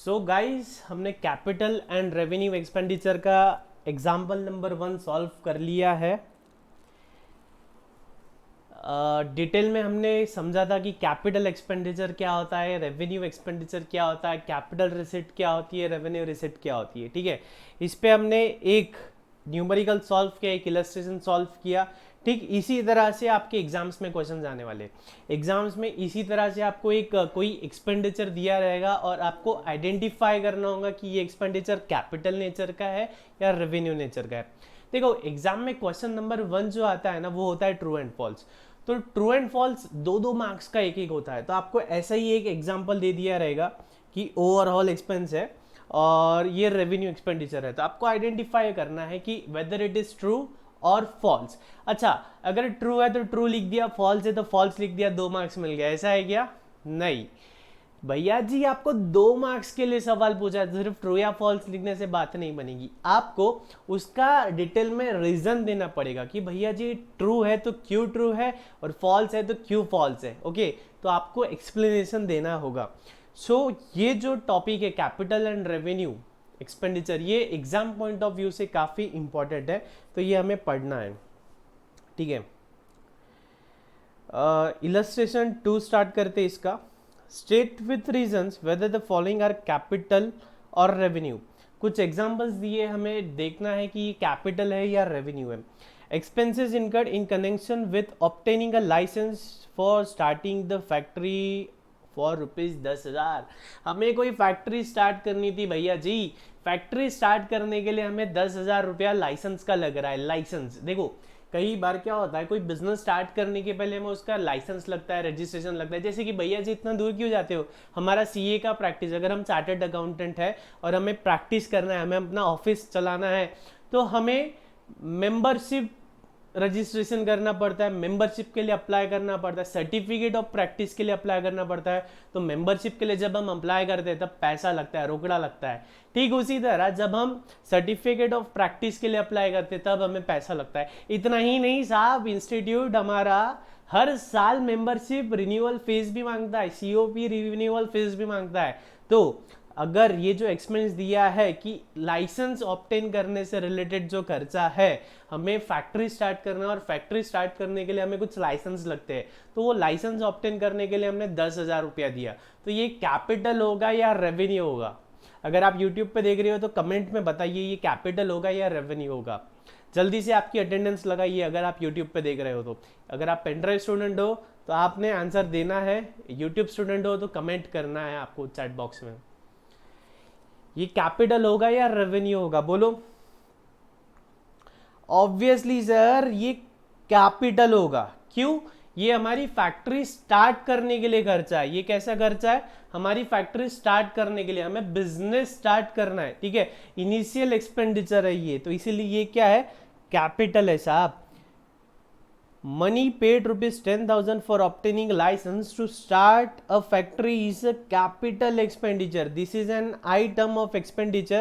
So guys, हमने capital and revenue expenditure का example number 1 solve कर लिया है। डिटेल में हमने समझा था कि कैपिटल एक्सपेंडिचर क्या होता है, रेवेन्यू एक्सपेंडिचर क्या होता है, कैपिटल रिसिप्ट क्या होती है, रेवेन्यू रिसिप्ट क्या होती है। ठीक है, इस पे हमने एक न्यूमेरिकल सॉल्व किया, एक इलस्ट्रेशन सॉल्व किया। ठीक इसी तरह से आपके एग्जाम्स में क्वेश्चन आने वाले। एग्जाम्स में इसी तरह से आपको एक कोई एक्सपेंडिचर दिया रहेगा और आपको आइडेंटिफाई करना होगा कि ये एक्सपेंडिचर कैपिटल नेचर का है या रेवेन्यू नेचर का है। देखो, एग्जाम में क्वेश्चन नंबर 1 जो आता है ना, वो होता है ट्रू एंड फॉल्स। तो ट्रू एंड फॉल्स दो दो मार्क्स का एक एक होता है। तो आपको ऐसा ही एक एग्जाम्पल दे दिया रहेगा कि ओवरऑल एक्सपेंस है और ये रेवेन्यू एक्सपेंडिचर है। तो आपको आइडेंटिफाई करना है कि वेदर इट इज ट्रू और फॉल्स। अच्छा, अगर ट्रू है तो ट्रू लिख दिया, फॉल्स है तो फॉल्स लिख दिया, 2 मार्क्स मिल गया। ऐसा है क्या? नहीं भैया जी, आपको 2 मार्क्स के लिए सवाल पूछा है, सिर्फ ट्रू या फॉल्स लिखने से बात नहीं बनेगी। आपको उसका डिटेल में रीजन देना पड़ेगा कि भैया जी ट्रू है तो क्यों ट्रू है और फॉल्स है तो क्यों फॉल्स है। ओके, तो आपको एक्सप्लेनेशन देना होगा। सो ये जो टॉपिक है कैपिटल एंड रेवेन्यू एक्सपेंडिचर, ये एग्जाम पॉइंट ऑफ व्यू से काफ़ी इंपॉर्टेंट है, तो ये हमें पढ़ना है। ठीक है, इलस्ट्रेशन 2 स्टार्ट करते इसका। State with reasons whether the following are capital और रेवेन्यू। कुछ एग्जांपल्स दिए, हमें देखना है कि ये कैपिटल है या रेवेन्यू है। Expenses incurred in connection with obtaining a licence for starting the factory for ₹10,000। हमें कोई फैक्ट्री स्टार्ट करनी थी भैया जी। फैक्ट्री स्टार्ट करने के लिए हमें 10,000 रुपया लाइसेंस का लग रहा है। लाइसेंस देखो, कई बार क्या होता है, कोई बिजनेस स्टार्ट करने के पहले हमें उसका लाइसेंस लगता है, रजिस्ट्रेशन लगता है। जैसे कि भैया जी इतना दूर क्यों जाते हो, हमारा सीए का प्रैक्टिस, अगर हम चार्टर्ड अकाउंटेंट है और हमें प्रैक्टिस करना है, हमें अपना ऑफिस चलाना है, तो हमें मेंबरशिप रजिस्ट्रेशन करना पड़ता है, मेंबरशिप के लिए अप्लाई करना पड़ता है, सर्टिफिकेट ऑफ प्रैक्टिस के लिए अप्लाई करना पड़ता है। तो मेंबरशिप के लिए जब हम अप्लाई करते हैं तब पैसा लगता है, रोकड़ा लगता है। ठीक उसी तरह जब हम सर्टिफिकेट ऑफ प्रैक्टिस के लिए अप्लाई करते हैं तब हमें पैसा लगता है। इतना ही नहीं साहब, इंस्टीट्यूट हमारा हर साल मेंबरशिप रिन्यूअल फीस भी मांगता है, सीओपी रिन्यूअल फीस भी मांगता है। तो अगर ये जो एक्सपेंस दिया है कि लाइसेंस ऑब्टेन करने से रिलेटेड जो खर्चा है, हमें फैक्ट्री स्टार्ट करना है और फैक्ट्री स्टार्ट करने के लिए हमें कुछ लाइसेंस लगते हैं, तो वो लाइसेंस ऑब्टेन करने के लिए हमने 10,000 रुपया दिया, तो ये कैपिटल होगा या रेवेन्यू होगा? अगर आप यूट्यूब पे देख रहे हो तो कमेंट में बताइए ये कैपिटल होगा या रेवेन्यू होगा। जल्दी से आपकी अटेंडेंस लगाइए अगर आप यूट्यूब पे देख रहे हो तो। अगर आप पेनड्राइव स्टूडेंट हो तो आपने आंसर देना है, यूट्यूब स्टूडेंट हो तो कमेंट करना है आपको चैट बॉक्स में। ये कैपिटल होगा या रेवेन्यू होगा, बोलो। ऑब्वियसली सर ये कैपिटल होगा। क्यों? ये हमारी फैक्ट्री स्टार्ट करने के लिए खर्चा है। ये कैसा खर्चा है? हमारी फैक्ट्री स्टार्ट करने के लिए, हमें बिजनेस स्टार्ट करना है। ठीक है, इनिशियल एक्सपेंडिचर है ये, तो इसीलिए ये क्या है? कैपिटल है साहब। Money paid ₹10,000 for obtaining license to start a factory is a capital expenditure. This is an item of expenditure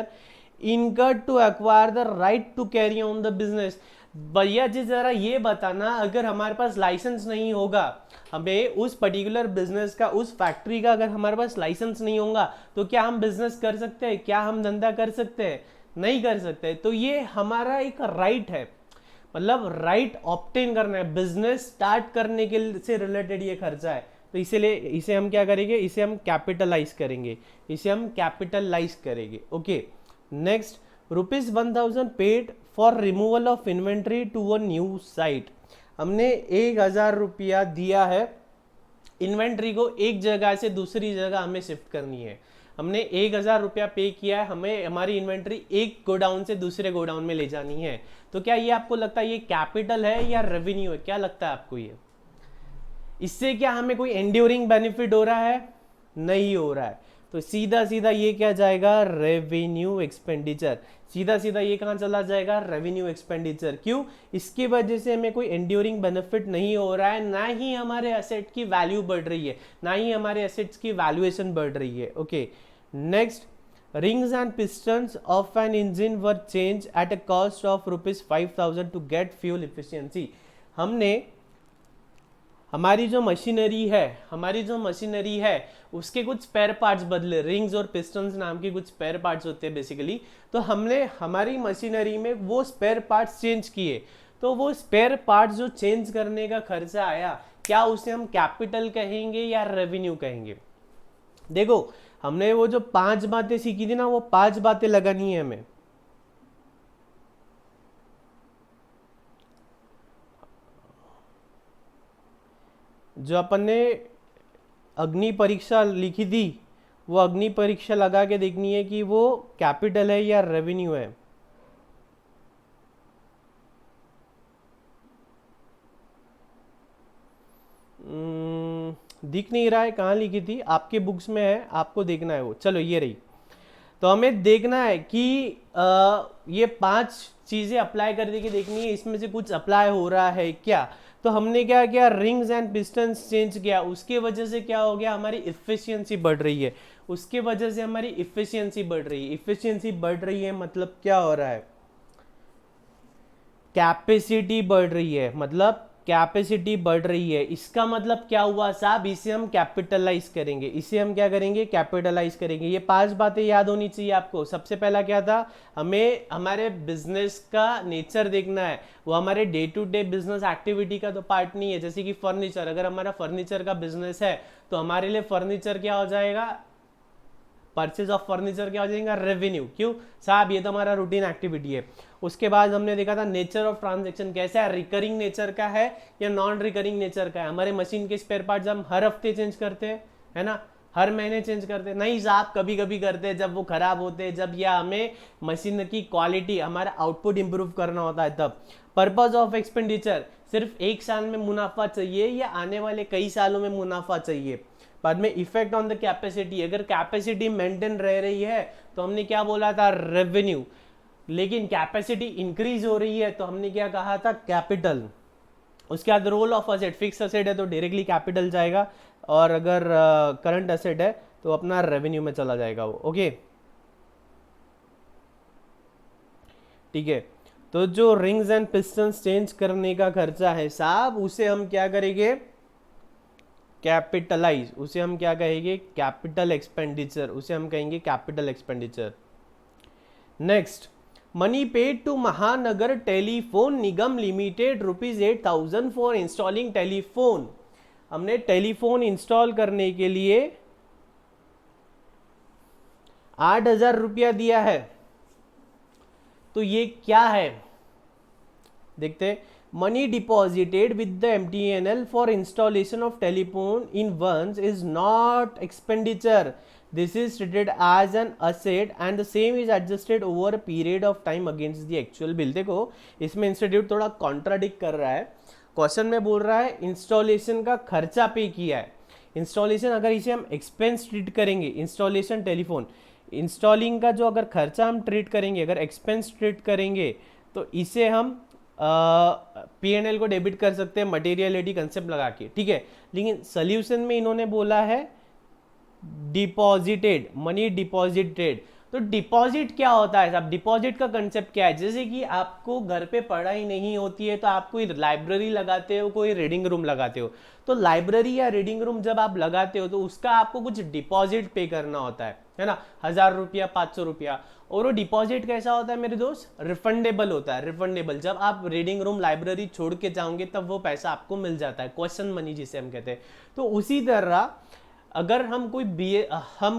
incurred to acquire the right to carry on the business. भैया जी जरा ये बताना, अगर हमारे पास लाइसेंस नहीं होगा, हमें उस पर्टिकुलर बिजनेस का, उस फैक्ट्री का अगर हमारे पास लाइसेंस नहीं होगा तो क्या हम बिजनेस कर सकते हैं? क्या हम धंधा कर सकते हैं? नहीं कर सकते। तो ये हमारा एक राइट है, मतलब राइट ऑब्टेन करना है, बिजनेस स्टार्ट करने के से रिलेटेड ये खर्चा है। तो इसीलिए इसे हम क्या करेंगे? इसे हम कैपिटलाइज करेंगे, इसे हम कैपिटलाइज करेंगे। Okay, next, ₹1,000 paid for removal of inventory to a new site. हमने 1,000 रुपया दिया है, इन्वेंट्री को एक जगह से दूसरी जगह हमें शिफ्ट करनी है। हमने 1,000 रुपया पे किया है, हमें हमारी इन्वेंट्री एक गोडाउन से दूसरे गोडाउन में ले जानी है। तो क्या ये आपको लगता है ये कैपिटल है या रेवेन्यू है? क्या लगता है आपको ये? इससे क्या हमें कोई एंड्योरिंग बेनिफिट हो रहा है? नहीं हो रहा है। तो सीधा सीधा ये क्या जाएगा? Revenue expenditure. सीधा सीधा ये कहां चला जाएगा? Revenue expenditure. क्यों? इसकी वजह से हमें कोई एंड्योरिंग बेनिफिट नहीं हो रहा है, ना ही हमारे एसेट की वैल्यू बढ़ रही है, ना ही हमारे एसेट्स की वैल्यूएशन बढ़ रही है। Okay, next, rings and pistons of an engine were changed at a cost of ₹5,000 to get fuel efficiency. हमने हमारी जो मशीनरी है उसके कुछ स्पेयर पार्ट्स बदले, रिंग्स और पिस्टन्स नाम के कुछ स्पेयर पार्ट्स होते हैं बेसिकली। तो हमने हमारी मशीनरी में वो स्पेयर पार्ट्स चेंज किए, तो वो स्पेयर पार्ट्स जो चेंज करने का खर्चा आया, क्या उसे हम कैपिटल कहेंगे या रेवेन्यू कहेंगे? देखो, हमने वो जो 5 बातें सीखी थी ना, वो 5 बातें लगानी है हमें। जो अपन ने अग्नि परीक्षा लिखी थी, वो अग्नि परीक्षा लगा के देखनी है कि वो कैपिटल है या रेवेन्यू है। दिख नहीं रहा है, कहाँ लिखी थी? आपके बुक्स में है, आपको देखना है वो। चलो ये रही। तो हमें देखना है कि ये 5 चीज़ें अप्लाई करने की देखनी है, इसमें से कुछ अप्लाई हो रहा है क्या। तो हमने क्या किया, रिंग्स एंड पिस्टन्स चेंज किया, उसके वजह से क्या हो गया, हमारी इफिशियंसी बढ़ रही है। उसके वजह से हमारी इफिशियंसी बढ़ रही है। इफिशियंसी बढ़ रही है मतलब क्या हो रहा है, कैपेसिटी बढ़ रही है, मतलब कैपेसिटी बढ़ रही है। इसका मतलब क्या हुआ साहब, इसे हम कैपिटलाइज करेंगे। इसे हम क्या करेंगे, कैपिटलाइज करेंगे। ये 5 बातें याद होनी चाहिए आपको। सबसे पहला क्या था, हमें हमारे बिजनेस का नेचर देखना है। वो हमारे day to day business activity का तो पार्ट नहीं है। जैसे कि फर्नीचर, अगर हमारा फर्नीचर का बिजनेस है तो हमारे लिए फर्नीचर क्या हो जाएगा, परचेज ऑफ फर्नीचर क्या हो जाएगा, रेवेन्यू। क्यों साहब, ये तो हमारा रूटीन एक्टिविटी है। उसके बाद हमने देखा था नेचर ऑफ ट्रांजैक्शन कैसा है, रिकरिंग नेचर का है या नॉन रिकरिंग नेचर का है। हमारे मशीन के स्पेयर पार्ट्स हम हर हफ्ते चेंज करते हैं, है ना, हर महीने चेंज करते हैं? नहीं साहब, कभी कभी करते हैं जब वो खराब होते हैं, जब या हमें मशीन की क्वालिटी, हमारा आउटपुट इंप्रूव करना होता है तब। पर्पज ऑफ एक्सपेंडिचर, सिर्फ 1 साल में मुनाफा चाहिए या आने वाले कई सालों में मुनाफा चाहिए। बाद में इफेक्ट ऑन द कैपेसिटी, अगर कैपेसिटी मेंटेन रह रही है तो हमने क्या बोला था, रेवेन्यू। लेकिन कैपेसिटी इंक्रीज हो रही है तो हमने क्या कहा था, कैपिटल। उसके बाद role of asset, fix asset है तो डायरेक्टली कैपिटल जाएगा, और अगर करंट असेट है तो अपना रेवेन्यू में चला जाएगा वो। ओके, ठीक है। तो जो रिंग्स एंड पिस्टन्स चेंज करने का खर्चा है साहब, उसे हम क्या करेंगे, कैपिटलाइज। उसे हम क्या कहेंगे, कैपिटल एक्सपेंडिचर। उसे हम कहेंगे capital expenditure. Next, money paid to Mahanagar telephone Nigam limited ₹8,000 for installing telephone. हमने टेलीफोन इंस्टॉल करने के लिए 8,000 रुपया दिया है। तो ये क्या है, देखते। Money deposited with the MTNL for installation of telephone in once is not expenditure. This is treated as an asset and the same is adjusted over a period of time against the actual bill. देखो, इसमें institute थोड़ा contradict कर रहा है। Question में बोल रहा है इंस्टॉलेशन का खर्चा पे किया है। इंस्टॉलेशन अगर इसे हम एक्सपेंस ट्रीट करेंगे, इंस्टॉलेशन टेलीफोन इंस्टॉलिंग का जो अगर खर्चा हम ट्रीट करेंगे, अगर एक्सपेंस ट्रीट करेंगे, तो इसे हम P&L को डेबिट कर सकते हैं मटेरियलिटी कंसेप्ट लगा के, ठीक है। लेकिन सोल्यूशन में इन्होंने बोला है डिपॉजिटेड, मनी डिपॉजिटेड। तो डिपॉजिट क्या होता है साहब, डिपॉजिट का कंसेप्ट क्या है, जैसे कि आपको घर पे पढ़ाई नहीं होती है तो आप कोई लाइब्रेरी लगाते हो, कोई रीडिंग रूम लगाते हो। तो लाइब्रेरी या रीडिंग रूम जब आप लगाते हो तो उसका आपको कुछ डिपॉजिट पे करना होता है ना, 1,000 रुपया, 500 रुपया। और वो डिपॉजिट कैसा होता है मेरे दोस्त, रिफंडेबल होता है। रिफंडेबल, जब आप रीडिंग रूम लाइब्रेरी छोड़ के जाओगे तब वो पैसा आपको मिल जाता है, क्वेश्चन मनी जिसे हम कहते हैं। तो उसी तरह अगर हम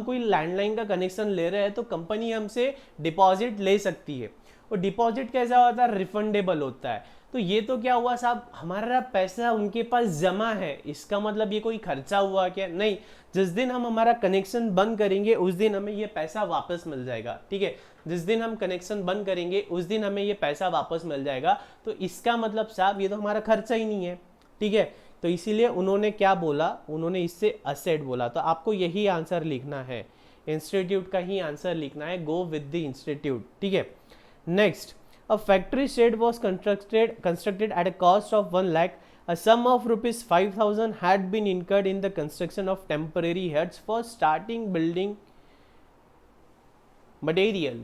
कोई लैंडलाइन का कनेक्शन ले रहे हैं तो कंपनी हमसे डिपॉजिट ले सकती है। और डिपॉजिट कैसा होता है, रिफंडेबल होता है। तो ये तो क्या हुआ साहब, हमारा पैसा उनके पास जमा है, इसका मतलब ये कोई खर्चा हुआ क्या, नहीं। जिस दिन हम हमारा कनेक्शन बंद करेंगे उस दिन हमें ये पैसा वापस मिल जाएगा, ठीक है। जिस दिन हम कनेक्शन बंद करेंगे उस दिन हमें ये पैसा वापस मिल जाएगा। तो इसका मतलब साहब ये तो हमारा खर्चा ही नहीं है, ठीक है। तो इसीलिए उन्होंने क्या बोला, उन्होंने इससे असेट बोला। तो आपको यही आंसर लिखना है, इंस्टीट्यूट का ही आंसर लिखना है, गो विद द इंस्टीट्यूट, ठीक है। Next, a factory shed was constructed at a cost of 1 lakh. A sum of ₹5,000 had been incurred in the construction of temporary heads for storing building material.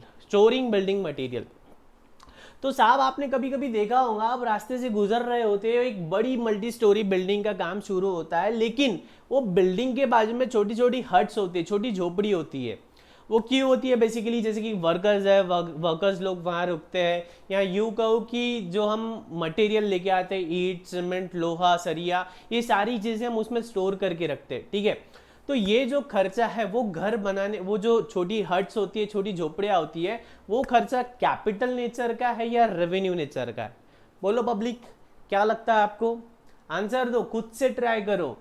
तो साहब आपने कभी कभी देखा होगा, आप रास्ते से गुजर रहे होते हो, एक बड़ी मल्टी स्टोरी बिल्डिंग का काम शुरू होता है, लेकिन वो बिल्डिंग के बाजू में छोटी छोटी हट्स होती है, छोटी झोपड़ी होती है। वो क्यों होती है? बेसिकली जैसे कि वर्कर्स है, वर्कर्स लोग वहाँ रुकते हैं, या यूँ कहो कि जो हम मटेरियल लेके आते हैं, ईंट, सीमेंट, लोहा, सरिया, ये सारी चीज़ें हम उसमें स्टोर करके रखते हैं, ठीक है। तो ये जो खर्चा है वो घर बनाने, वो जो छोटी हट्स होती है, छोटी झोपड़ियाँ होती है, वो खर्चा कैपिटल नेचर का है या रेवेन्यू नेचर का है? बोलो पब्लिक, क्या लगता है आपको? आंसर दो, खुद से ट्राई करो।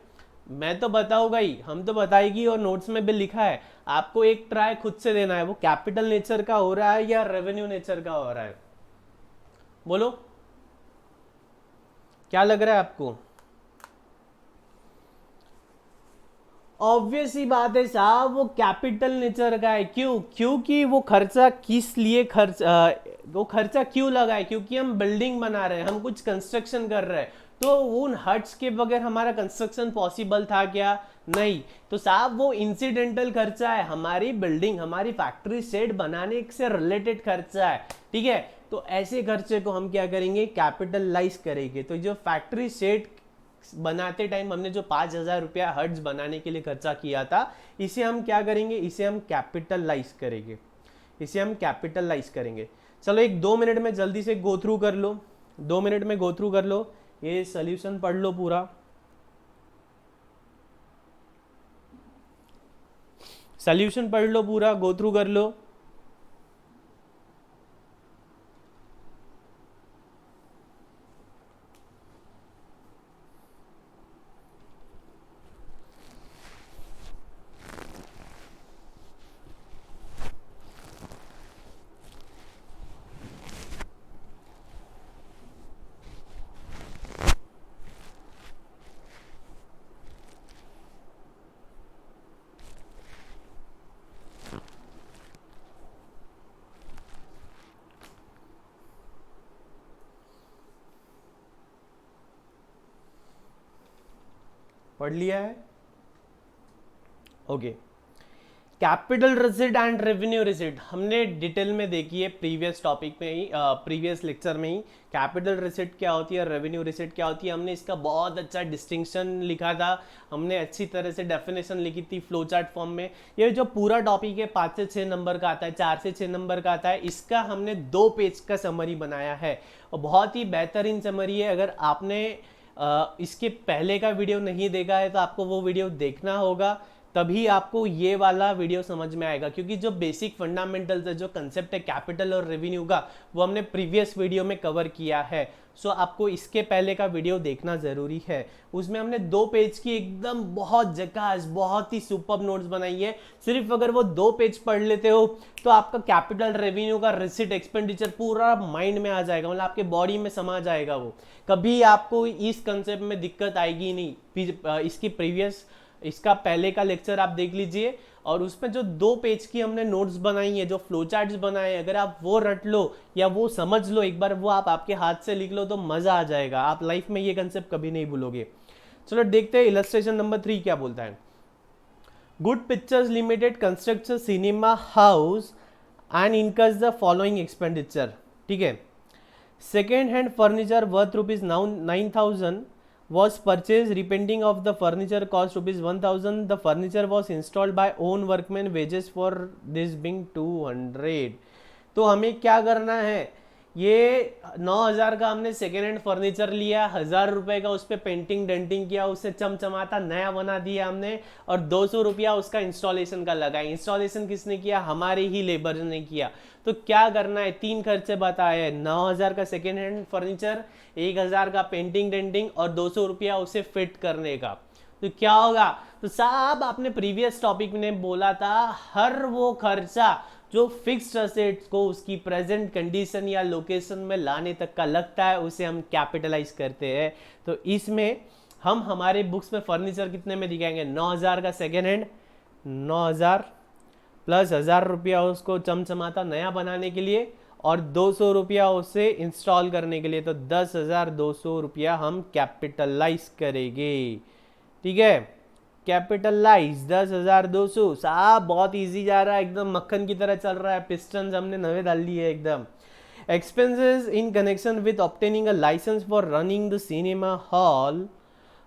मैं तो बताऊंगा ही, हम तो बताएगी, और नोट्स में भी लिखा है, आपको एक ट्राई खुद से देना है, वो कैपिटल नेचर का हो रहा है या रेवेन्यू नेचर का हो रहा है? बोलो, क्या लग रहा है आपको? ऑब्वियस ही बात है साहब, वो कैपिटल नेचर का है। क्यों? क्योंकि वो खर्चा किस लिए वो खर्चा क्यों लगा है? क्योंकि हम बिल्डिंग बना रहे हैं, हम कुछ कंस्ट्रक्शन कर रहे हैं। तो उन हट्स के बगैर हमारा कंस्ट्रक्शन पॉसिबल था क्या? नहीं। तो साहब वो इंसिडेंटल खर्चा है, हमारी बिल्डिंग, हमारी फैक्ट्री सेट बनाने से रिलेटेड खर्चा है, ठीक है। तो ऐसे खर्चे को हम क्या करेंगे? कैपिटलाइज करेंगे। तो जो फैक्ट्री सेट बनाते टाइम हमने जो 5,000 रुपया हर्ट्ज बनाने के लिए खर्चा किया था, इसे हम क्या करेंगे? इसे हम कैपिटलाइज करेंगे, इसे हम कैपिटलाइज करेंगे। चलो 1-2 मिनट में जल्दी से गो थ्रू कर लो, 2 मिनट में गो थ्रू कर लो, ये सोल्यूशन पढ़ लो पूरा, सोल्यूशन पढ़ लो पूरा, गो थ्रू कर लो। पढ़ लिया है? Okay. Capital receipt and revenue receipt हमने डिटेल में देखी है प्रीवियस टॉपिक में ही, प्रीवियस लेक्चर में ही। कैपिटल रिसिट क्या होती है, रेवेन्यू रिसिट क्या होती है, हमने इसका बहुत अच्छा डिस्टिंक्शन लिखा था, हमने अच्छी तरह से डेफिनेशन लिखी थी फ्लो चार्ट फॉर्म में। ये जो पूरा टॉपिक है 5 से 6 नंबर का आता है, 4 से 6 नंबर का आता है, इसका हमने 2 पेज का समरी बनाया है, और बहुत ही बेहतरीन समरी है। अगर आपने इसके पहले का वीडियो नहीं देखा है तो आपको वो वीडियो देखना होगा, तभी आपको ये वाला वीडियो समझ में आएगा। क्योंकि जो बेसिक फंडामेंटल्स है, जो कंसेप्ट है कैपिटल और रेवेन्यू का, वो हमने प्रीवियस वीडियो में कवर किया है। सो आपको इसके पहले का वीडियो देखना ज़रूरी है। उसमें हमने 2 पेज की एकदम बहुत झकास, बहुत ही सुपर्ब नोट्स बनाई है। सिर्फ अगर वो 2 पेज पढ़ लेते हो तो आपका कैपिटल, रेवेन्यू का रिसिट, एक्सपेंडिचर पूरा माइंड में आ जाएगा, मतलब आपके बॉडी में समा जाएगा। वो कभी आपको इस कंसेप्ट में दिक्कत आएगी नहीं। इसकी प्रीवियस, इसका पहले का लेक्चर आप देख लीजिए, और उसमें जो 2 पेज की हमने नोट्स बनाई है, जो फ्लो चार्ट्स बनाए हैं, अगर आप वो रट लो या वो समझ लो एक बार, वो आप आपके हाथ से लिख लो, तो मज़ा आ जाएगा। आप लाइफ में ये कंसेप्ट कभी नहीं भूलोगे। चलो देखते हैं इलस्ट्रेशन नंबर 3 क्या बोलता है। Good pictures limited constructs a cinema house and incurs the following expenditure, ठीक है। Second hand furniture worth ₹9,000 was purchased. Repainting of the furniture cost ₹1,000. The furniture was installed by own workmen. Wages for this being 200. तो हमें क्या करना है? ये 9,000 का हमने सेकेंड हैंड फर्नीचर लिया, 1,000 रुपये का उस पर पेंटिंग डेंटिंग किया, उससे चमचमाता नया बना दिया हमने, और 200 रुपया उसका इंस्टॉलेशन का लगाया। इंस्टॉलेशन किसने किया? हमारे ही लेबर ने किया। तो क्या करना है? 3 खर्चे बताए हैं, 9,000 का सेकेंड हैंड फर्नीचर, 1,000 का पेंटिंग डेंटिंग, और 200 रुपया उसे फिट करने का। तो क्या होगा? तो साहब आपने प्रीवियस टॉपिक में बोला था, हर वो खर्चा जो फिक्स्ड असेट्स को उसकी प्रेजेंट कंडीशन या लोकेशन में लाने तक का लगता है, उसे हम कैपिटलाइज करते हैं। तो इसमें हम हमारे बुक्स में फर्नीचर कितने में दिखाएंगे? 9,000 का सेकेंड हैंड, 9,000 प्लस 1,000 रुपया उसको चमचमाता नया बनाने के लिए, और 200 रुपया उसे इंस्टॉल करने के लिए। तो 10,200 रुपया हम कैपिटलाइज करेंगे, ठीक है। कैपिटलाइज 10,200। साहब बहुत इजी जा रहा है, एकदम मक्खन की तरह चल रहा है, पिस्टन हमने नवे डाल लिए एकदम। Expenses in connection with obtaining a license for running the cinema hall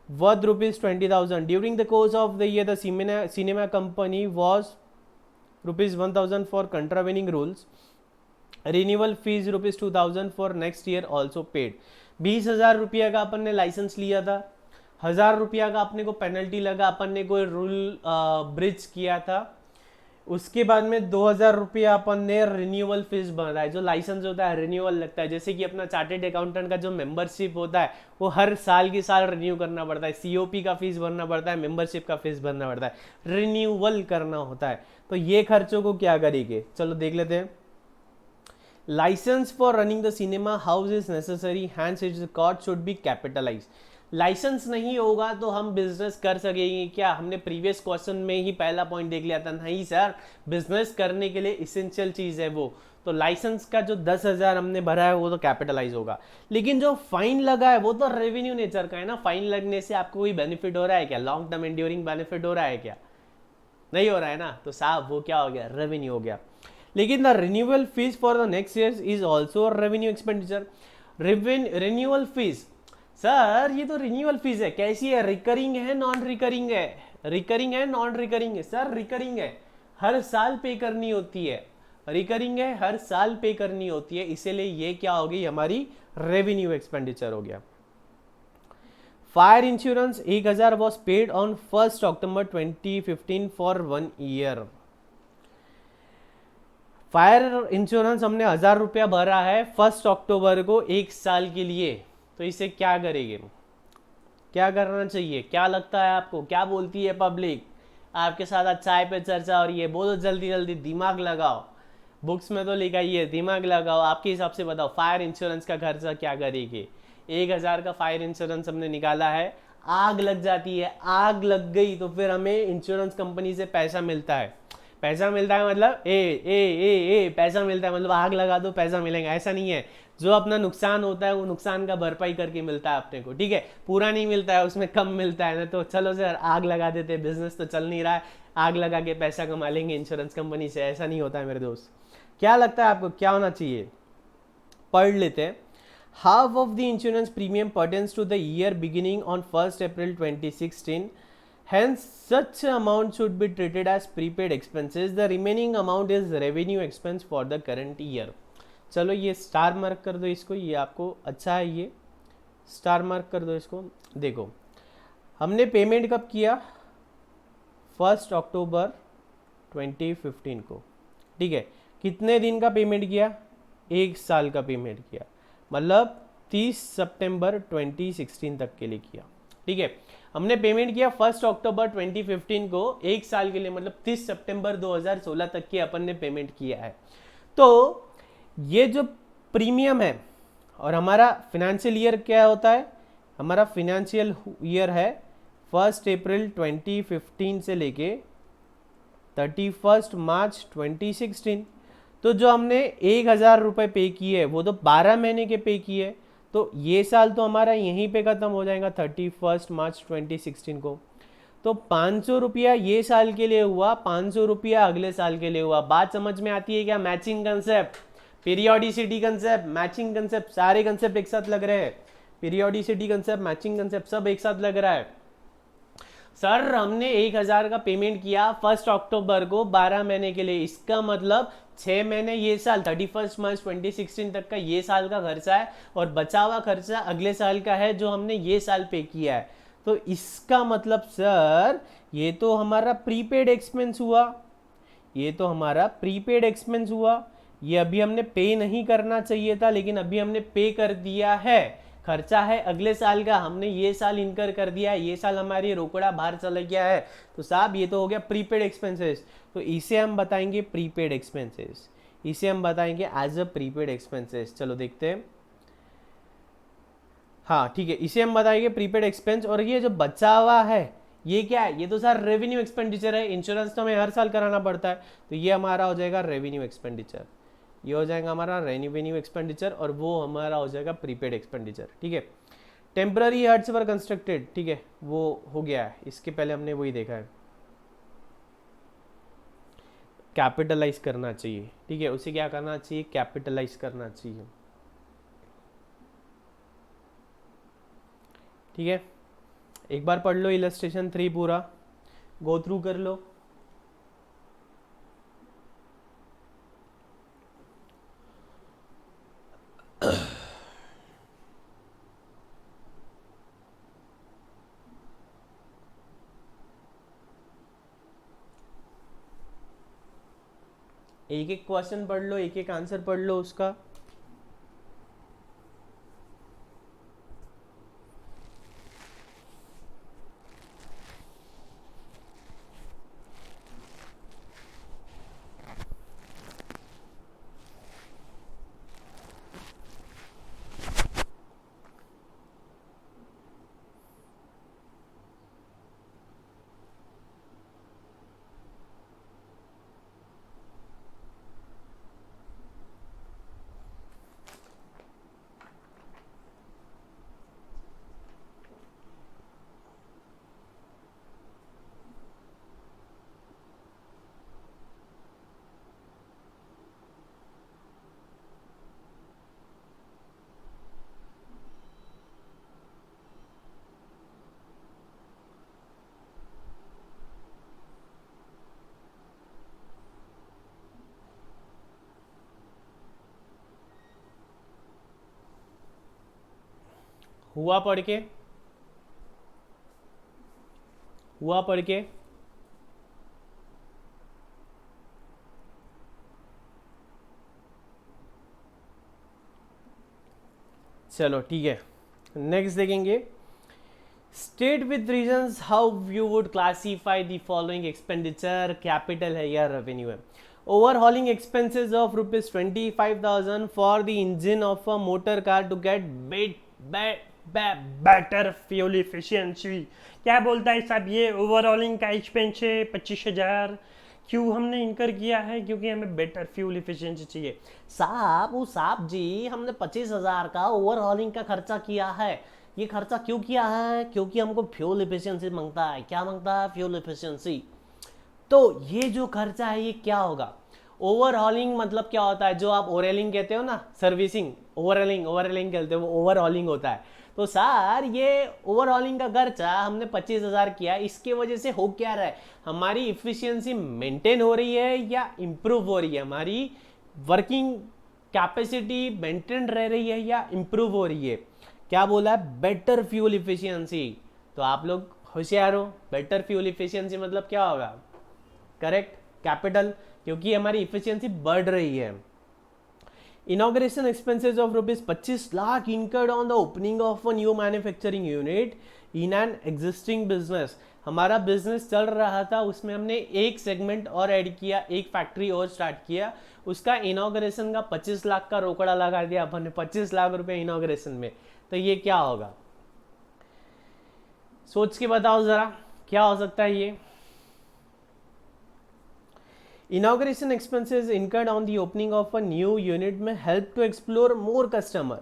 worth rupees 20,000. During the course of the year, the cinema company was rupees 1,000 for contravening rules. Renewal fees rupees 2,000 for next year also paid. 20,000 रुपया का अपन ने licence लिया था, 1,000 रुपया का अपने को penalty लगा, अपन ने कोई रूल ब्रिज किया था, उसके बाद में 2,000 रुपया अपन ने रिन्यूअल फीस भरा है. जो लाइसेंस होता है रिन्यूअल लगता है, जैसे कि अपना चार्टेड अकाउंटेंट का जो मेंबरशिप होता है वो हर साल की साल रिन्यू करना पड़ता है. सीओपी का फीस भरना पड़ता है, मेंबरशिप का फीस भरना पड़ता है, रिन्यूअल करना होता है. तो ये खर्चों को क्या करेंगे, चलो देख लेते हैं. Licence for running the cinema house is necessary, hence its cost should be capitalise. Licence नहीं होगा तो हम बिजनेस कर सकेंगे क्या? हमने प्रीवियस क्वेश्चन में ही पहला पॉइंट देख लिया था. नहीं सर, बिजनेस करने के लिए इसेंशियल चीज है वो. तो लाइसेंस का जो 10,000 हमने भरा है वो तो कैपिटलाइज होगा, लेकिन जो फाइन लगा है वो तो रेवेन्यू नेचर का है ना. फाइन लगने से आपको कोई बेनिफिट हो रहा है क्या? लॉन्ग टर्म एंड्योरिंग बेनिफिट हो रहा है क्या? नहीं हो रहा है ना. तो साहब वो क्या हो गया? रेवेन्यू हो गया. लेकिन the renewal fees for the next year is also revenue expenditure. Renewal fees, sir ये तो रिन्यूअल फीस है, कैसी है? रिकरिंग है, नॉन रिकरिंग है? रिकरिंग है, नॉन रिकरिंग है? सर रिकरिंग है, हर साल पे करनी होती है. रिकरिंग है, हर साल पे करनी होती है, इसीलिए ये क्या हो गई? हमारी रेवेन्यू एक्सपेंडिचर हो गया. Fire insurance 1,000 was paid on 1 October 2015 for 1 year. Fire insurance हमने 1,000 रुपया भरा है 1 अक्टूबर को 1 साल के लिए. तो इसे क्या करेंगे, क्या करना चाहिए? क्या लगता है आपको? क्या बोलती है पब्लिक? आपके साथ आज चाय पे चर्चा हो रही है, बोलो जल्दी जल्दी, दिमाग लगाओ. बुक्स में तो लिखा ही है, दिमाग लगाओ. आपके हिसाब से बताओ फायर इंश्योरेंस का खर्चा क्या करेंगे? 1,000 का फायर इंश्योरेंस हमने निकाला है, आग लग जाती है, आग लग गई तो फिर हमें इंश्योरेंस कंपनी से पैसा मिलता है. पैसा मिलता है मतलब पैसा मिलता है मतलब आग लगा दो पैसा मिलेगा, ऐसा नहीं है. जो अपना नुकसान होता है वो नुकसान का भरपाई करके मिलता है अपने को, ठीक है. पूरा नहीं मिलता है, उसमें कम मिलता है ना. तो चलो सर आग लगा देते, बिजनेस तो चल नहीं रहा है, आग लगा के पैसा कमा लेंगे इंश्योरेंस कंपनी से. ऐसा नहीं होता है मेरे दोस्त. क्या लगता है आपको क्या होना चाहिए? पढ़ लेते हैं. Half of the insurance premium pertains to the year beginning on 1 April 2016. Hence, such amount should be treated as prepaid expenses. The remaining amount is revenue expense for the current year. चलो ये star mark कर दो इसको, ये आपको अच्छा है, ये स्टार मार्क कर दो इसको. देखो हमने पेमेंट कब किया? 1 October 2015 को, ठीक है. कितने दिन का पेमेंट किया? 1 साल का पेमेंट किया, मतलब 30 सितंबर 2016 तक के लिए किया, ठीक है. हमने पेमेंट किया 1 October 2015 को 1 साल के लिए, मतलब 30 सितंबर 2016 तक की अपन ने पेमेंट किया है. तो ये जो प्रीमियम है, और हमारा फिनेंशियल ईयर क्या होता है? हमारा फिनेंशियल ईयर है 1 April 2015 से लेके 31 March 2016. तो जो हमने 1,000 रुपये पे किए वो तो 12 महीने के पे किए. तो ये साल तो हमारा यहीं पे ख़त्म हो जाएगा 31 March 2016 को. तो 500 रुपया ये साल के लिए हुआ, 500 रुपया अगले साल के लिए हुआ. बात समझ में आती है क्या? Matching concept, periodicity concept, matching concept, सारे कंसेप्ट एक साथ लग रहे हैं. पीरियोडिसिटी कंसेप्ट, मैचिंग कंसेप्ट सब एक साथ लग रहा है. सर हमने 1,000 का पेमेंट किया 1 अक्टूबर को 12 महीने के लिए, इसका मतलब 6 महीने ये साल 31 March 2016 तक का ये साल का खर्चा है, और बचा हुआ खर्चा अगले साल का है जो हमने ये साल पे किया है. तो इसका मतलब सर ये तो हमारा प्रीपेड एक्सपेंस हुआ, ये तो हमारा प्रीपेड एक्सपेंस हुआ. ये अभी हमने पे नहीं करना चाहिए था, लेकिन अभी हमने पे कर दिया है. खर्चा है अगले साल का, हमने ये साल इनकर कर दिया है, ये साल हमारी रोकड़ा बाहर चला गया है. तो साहब ये तो हो गया प्रीपेड एक्सपेंसेस. तो इसे हम बताएंगे प्रीपेड एक्सपेंसेस, इसे हम बताएंगे एज अ प्रीपेड एक्सपेंसेस. चलो देखते हैं. हाँ ठीक है, इसे हम बताएंगे प्रीपेड एक्सपेंस. और ये जो बचा हुआ है ये क्या है? ये तो सर रेवेन्यू एक्सपेंडिचर है. इंश्योरेंस तो हमें हर साल कराना पड़ता है, तो ये हमारा हो जाएगा रेवेन्यू एक्सपेंडिचर. ये हो जाएगा हमारा रेवेन्यू एक्सपेंडिचर, और वो हमारा हो जाएगा प्रीपेड एक्सपेंडिचर, ठीक है. टेम्पररी हट्स वर कंस्ट्रक्टेड, ठीक है, वो हो गया है. इसके पहले हमने वही देखा है, कैपिटलाइज करना चाहिए, ठीक है. उसे क्या करना चाहिए? कैपिटलाइज करना चाहिए. ठीक है, एक बार पढ़ लो इलस्ट्रेशन 3 पूरा, गो थ्रू कर लो। एक एक क्वेश्चन पढ़ लो, एक एक आंसर पढ़ लो उसका। हुआ पढ़ के, हुआ पढ़ के। चलो ठीक है, नेक्स्ट देखेंगे। State with reasons how you would classify the following expenditure, capital है या रेवेन्यू है। Overhauling expenses of ₹25,000 for the engine of a motor car to get better fuel efficiency. क्या बोलता है साहब, ये ओवरऑलिंग का एक्सपेंस है 25,000। क्यों हमने इनकर किया है? क्योंकि हमें बेटर फ्यूल इफिशियंसी चाहिए। साहब वो साहब जी, हमने 25,000 का ओवरहॉलिंग का खर्चा किया है। ये खर्चा क्यों किया है? क्योंकि हमको फ्यूल इफिशियंसी मांगता है। क्या मांगता है? Fuel efficiency. तो ये जो खर्चा है ये क्या होगा? ओवरहॉलिंग मतलब क्या होता है? जो आप ओवरहॉलिंग कहते हो ना, सर्विसिंग, ओवरहॉलिंग कहते हो, वो ओवरहॉलिंग होता है। तो सर ये ओवरहॉलिंग का खर्चा हमने 25,000 किया, इसके वजह से हो क्या रहा है? हमारी इफिशियंसी मेंटेन हो रही है या इंप्रूव हो रही है? हमारी वर्किंग कैपेसिटी मेंटेन रह रही है या इंप्रूव हो रही है? क्या बोला है? Better fuel efficiency. तो आप लोग होशियार हो, बेटर फ्यूल इफिशियंसी मतलब क्या होगा? करेक्ट, कैपिटल, क्योंकि हमारी इफिशियंसी बढ़ रही है। Inauguration expenses of ₹25 lakh incurred on the opening of a new manufacturing unit in an existing business। हमारा बिजनेस चल रहा था, उसमें हमने एक सेगमेंट और ऐड किया, एक फैक्ट्री और स्टार्ट किया, उसका इनॉग्रेशन का 25 लाख का रोकड़ा लगा दिया अपन ने, 25 लाख रुपए इनॉग्रेशन में। तो ये क्या होगा? सोच के बताओ जरा, क्या हो सकता है ये? Inauguration expenses incurred on the opening of a new unit may help to explore more customer.